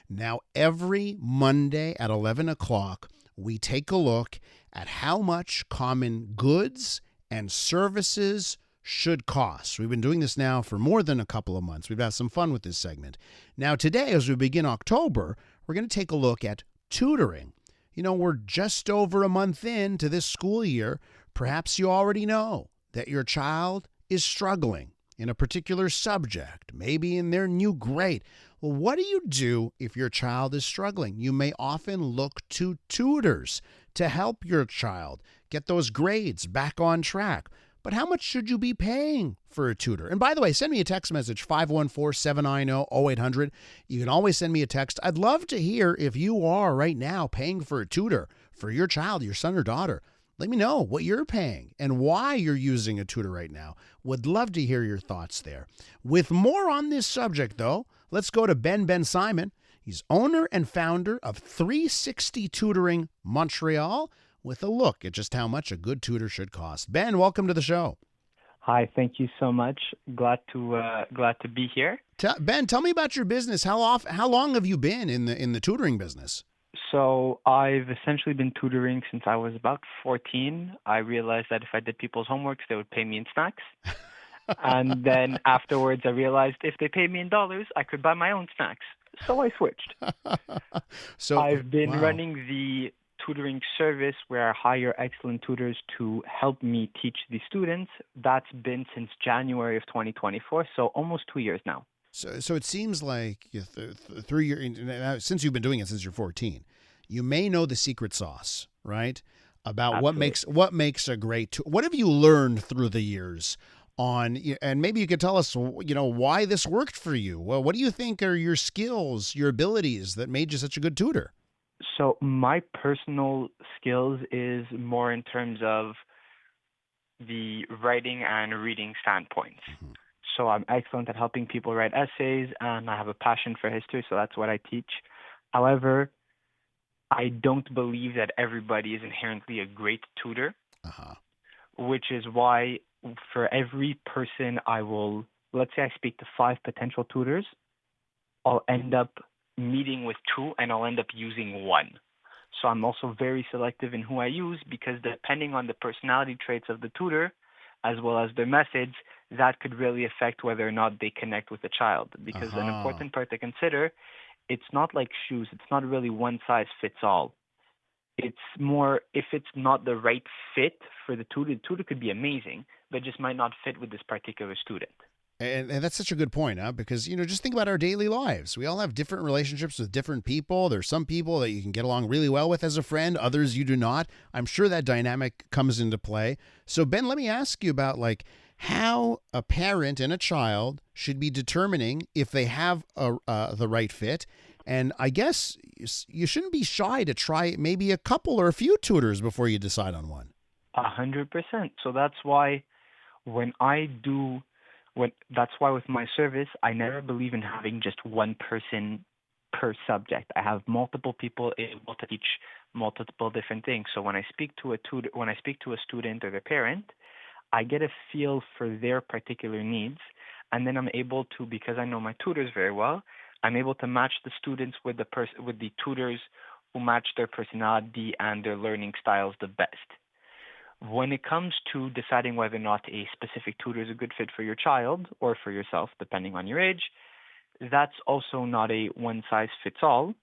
Now, every Monday at 11 o'clock, we take a look at how much common goods and services should cost. We've been doing this now for more than a couple of months. We've had some fun with this segment. Now, today, as we begin October, we're going to take a look at tutoring. You know, we're just over a month into this school year. Perhaps you already know that your child is struggling in a particular subject, maybe in their new grade. Well, what do you do if your child is struggling? You may often look to tutors to help your child get those grades back on track. But how much should you be paying for a tutor? And by the way, send me a text message, 514-790-0800. You can always send me a text. I'd love to hear if you are right now paying for a tutor for your child, your son or daughter. Let me know what you're paying and why you're using a tutor right now. Would love to hear your thoughts there. With more on this subject, though, let's go to Bensimon. He's owner and founder of 360 Tutoring Montreal, with a look at just how much a good tutor should cost. Ben, welcome to the show. Hi, thank you so much. Glad to be here. Ben, tell me about your business. How long have you been in the tutoring business? So I've essentially been tutoring since I was about 14. I realized that if I did people's homeworks, they would pay me in snacks. And then afterwards, I realized if they paid me in dollars, I could buy my own snacks. So I switched. I've been running the tutoring service where I hire excellent tutors to help me teach the students. That's been since January of 2024, so almost 2 years now. So it seems like through since you've been doing it since you're 14, you may know the secret sauce, right? About Absolutely. what makes a great what have you learned through the years on, and maybe you could tell us, why this worked for you. Well, what do you think are your skills, your abilities that made you such a good tutor? So my personal skills is more in terms of the writing and reading standpoints. Mm-hmm. So I'm excellent at helping people write essays, and I have a passion for history, so that's what I teach. However, I don't believe that everybody is inherently a great tutor, which is why for every person let's say I speak to 5 potential tutors, I'll end up meeting with 2 and I'll end up using 1. So I'm also very selective in who I use, because depending on the personality traits of the tutor as well as their methods, that could really affect whether or not they connect with the child. Because an important part to consider, it's not like shoes. It's not really one size fits all. It's more, if it's not the right fit for the tutor could be amazing, but just might not fit with this particular student. And that's such a good point, huh? Because, just think about our daily lives. We all have different relationships with different people. There's some people that you can get along really well with as a friend, others you do not. I'm sure that dynamic comes into play. So, Ben, let me ask you about how a parent and a child should be determining if they have the right fit. And I guess you shouldn't be shy to try maybe a couple or a few tutors before you decide on one. 100%. So that's why that's why with my service, I never believe in having just one person per subject. I have multiple people able to teach multiple different things. So when I speak to a student or their parent, I get a feel for their particular needs, and then I'm able to, because I know my tutors very well, I'm able to match the students with the tutors who match their personality and their learning styles the best. When it comes to deciding whether or not a specific tutor is a good fit for your child or for yourself, depending on your age, that's also not a one-size-fits-all.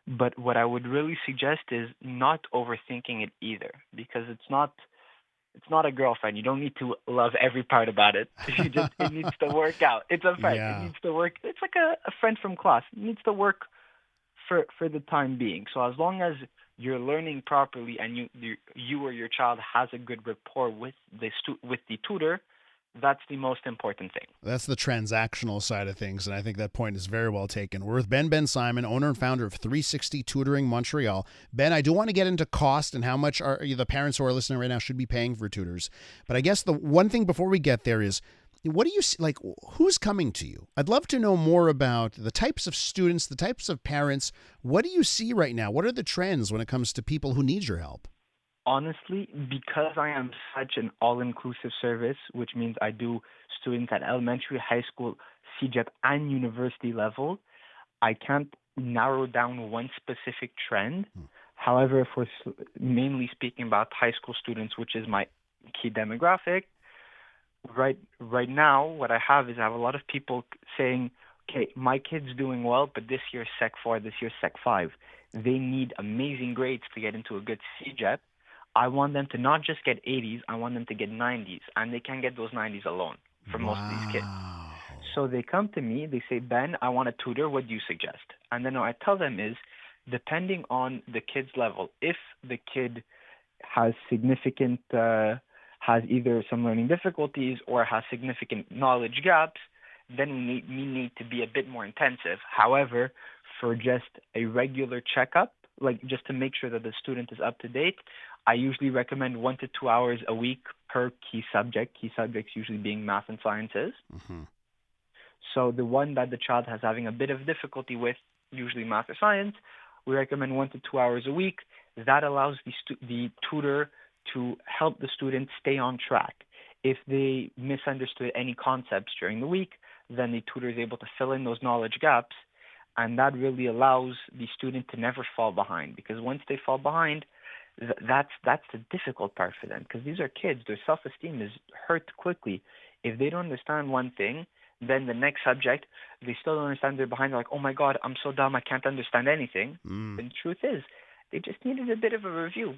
But what I would really suggest is not overthinking it either, because it's not a girlfriend. You don't need to love every part about it. It needs to work out. It's a friend. Yeah. It needs to work. It's like a friend from class. It needs to work for the time being. So as long as you're learning properly and you or your child has a good rapport with the tutor, that's the most important thing. That's the transactional side of things, and I think that point is very well taken. We're with Bensimon, owner and founder of 360 Tutoring Montreal. Ben, I do want to get into cost and how much the parents who are listening right now should be paying for tutors. But I guess the one thing before we get there is, what do you see, who's coming to you? I'd love to know more about the types of students, the types of parents. What do you see right now? What are the trends when it comes to people who need your help? Honestly, because I am such an all-inclusive service, which means I do students at elementary, high school, CEGEP, and university level, I can't narrow down one specific trend. However, if we're mainly speaking about high school students, which is my key demographic, right now, what I have is I have a lot of people saying, okay, my kid's doing well, but this year's Sec 4, this year's Sec 5. They need amazing grades to get into a good CJEP. I want them to not just get 80s, I want them to get 90s, and they can't get those 90s alone for most of these kids. Wow. So they come to me, they say, Ben, I want a tutor, what do you suggest? And then what I tell them is, depending on the kid's level, if the kid has has either some learning difficulties or has significant knowledge gaps, then we need to be a bit more intensive. However, for just a regular checkup, like just to make sure that the student is up to date, I usually recommend 1 to 2 hours a week per key subject, key subjects usually being math and sciences. Mm-hmm. So the one that the child has having a bit of difficulty with, usually math or science, we recommend 1 to 2 hours a week. That allows the tutor to help the student stay on track. If they misunderstood any concepts during the week, then the tutor is able to fill in those knowledge gaps, and that really allows the student to never fall behind, because once they fall behind, that's the difficult part for them, because these are kids. Their self-esteem is hurt quickly. If they don't understand one thing, then the next subject, they still don't understand, they're behind. They're like, oh my God, I'm so dumb, I can't understand anything. And the truth is, they just needed a bit of a review.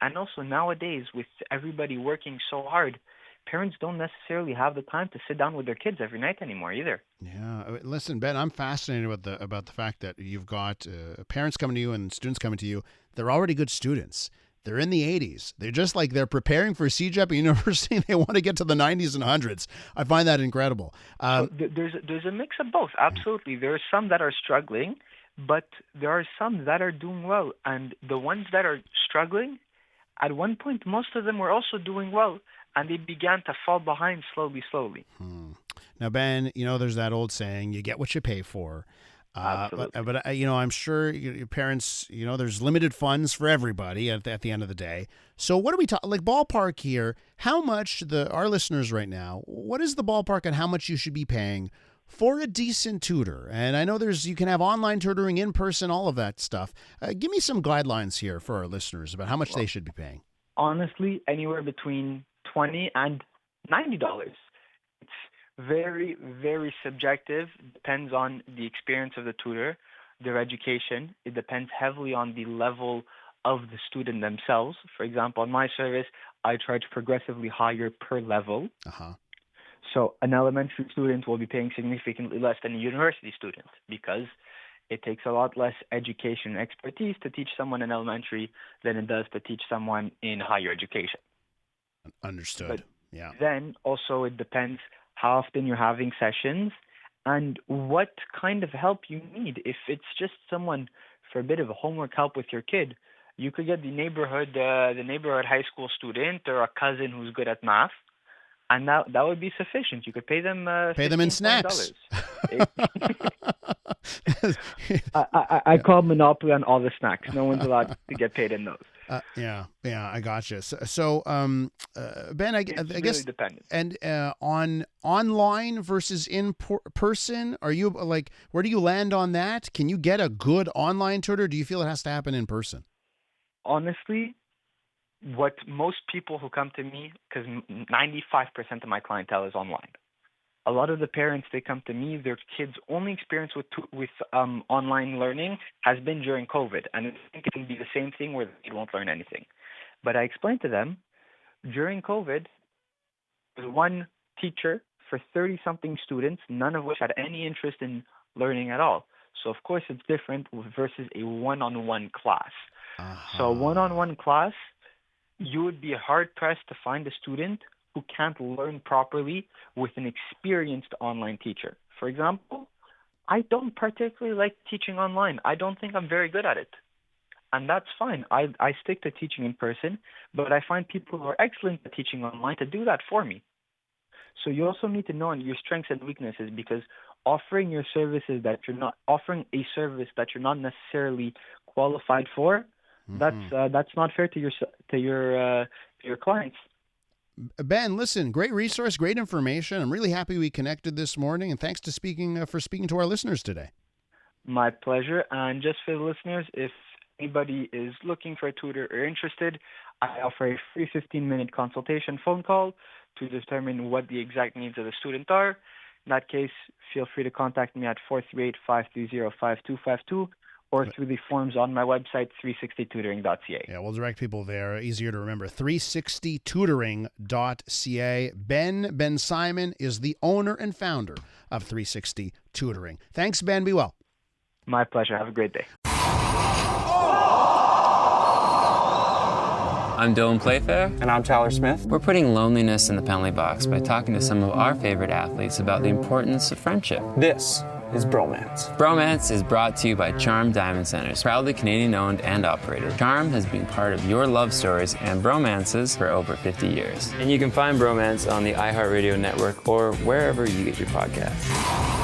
And also nowadays, with everybody working so hard, parents don't necessarily have the time to sit down with their kids every night anymore either. Yeah. Listen, Ben, I'm fascinated about the fact that you've got parents coming to you and students coming to you. They're already good students. They're in the 80s. They're preparing for CJEP at university. They want to get to the 90s and 100s. I find that incredible. So there's a mix of both. Absolutely. There are some that are struggling, but there are some that are doing well. And the ones that are struggling, at one point, most of them were also doing well, and they began to fall behind slowly. Now, Ben, there's that old saying, you get what you pay for. Absolutely. But I'm sure your parents, there's limited funds for everybody at the end of the day. So what do we talk, like ballpark here? How much our listeners right now, what is the ballpark on how much you should be paying for a decent tutor? And I know you can have online tutoring, in person, all of that stuff. Give me some guidelines here for our listeners about how much they should be paying. Honestly, anywhere between $20 and $90. It's very, very subjective. Depends on the experience of the tutor, their education. It depends heavily on the level of the student themselves. For example, on my service, I charge progressively higher per level. So an elementary student will be paying significantly less than a university student, because it takes a lot less education and expertise to teach someone in elementary than it does to teach someone in higher education. Understood. But yeah. Then also it depends how often you're having sessions and what kind of help you need. If it's just someone for a bit of homework help with your kid, you could get the neighborhood high school student or a cousin who's good at math, and that would be sufficient. You could pay them in snacks. I call monopoly on all the snacks. No one's allowed to get paid in those. Yeah, I gotcha. So, Ben, I guess really dependent. And on online versus in person, are you like, where do you land on that? Can you get a good online tutor? Do you feel it has to happen in person? Honestly, what most people who come to me, because 95% of my clientele is online. A lot of the parents, they come to me, their kids' only experience with online learning has been during COVID. And I think it can be the same thing where they won't learn anything. But I explained to them, during COVID, there was one teacher for 30-something students, none of which had any interest in learning at all. So, of course, it's different versus a one-on-one class. So a one-on-one class, you would be hard-pressed to find a student who can't learn properly with an experienced online teacher. For example, I don't particularly like teaching online. I don't think I'm very good at it. And that's fine. I stick to teaching in person, but I find people who are excellent at teaching online to do that for me. So you also need to know your strengths and weaknesses, because offering a service that you're not necessarily qualified for, that's not fair to your clients. Ben, listen, great resource, great information. I'm really happy we connected this morning, and thanks for speaking to our listeners today. My pleasure. And just for the listeners, if anybody is looking for a tutor or interested, I offer a free 15-minute consultation phone call to determine what the exact needs of the student are. In that case, feel free to contact me at 438-530-5252 or through the forms on my website, 360tutoring.ca. Yeah, we'll direct people there. Easier to remember, 360tutoring.ca. Bensimon is the owner and founder of 360 Tutoring. Thanks, Ben. Be well. My pleasure. Have a great day. I'm Dylan Playfair. And I'm Tyler Smith. We're putting loneliness in the penalty box by talking to some of our favorite athletes about the importance of friendship. This is Bromance. Bromance is brought to you by Charm Diamond Centers, proudly Canadian-owned and operated. Charm has been part of your love stories and bromances for over 50 years. And you can find Bromance on the iHeartRadio network or wherever you get your podcasts.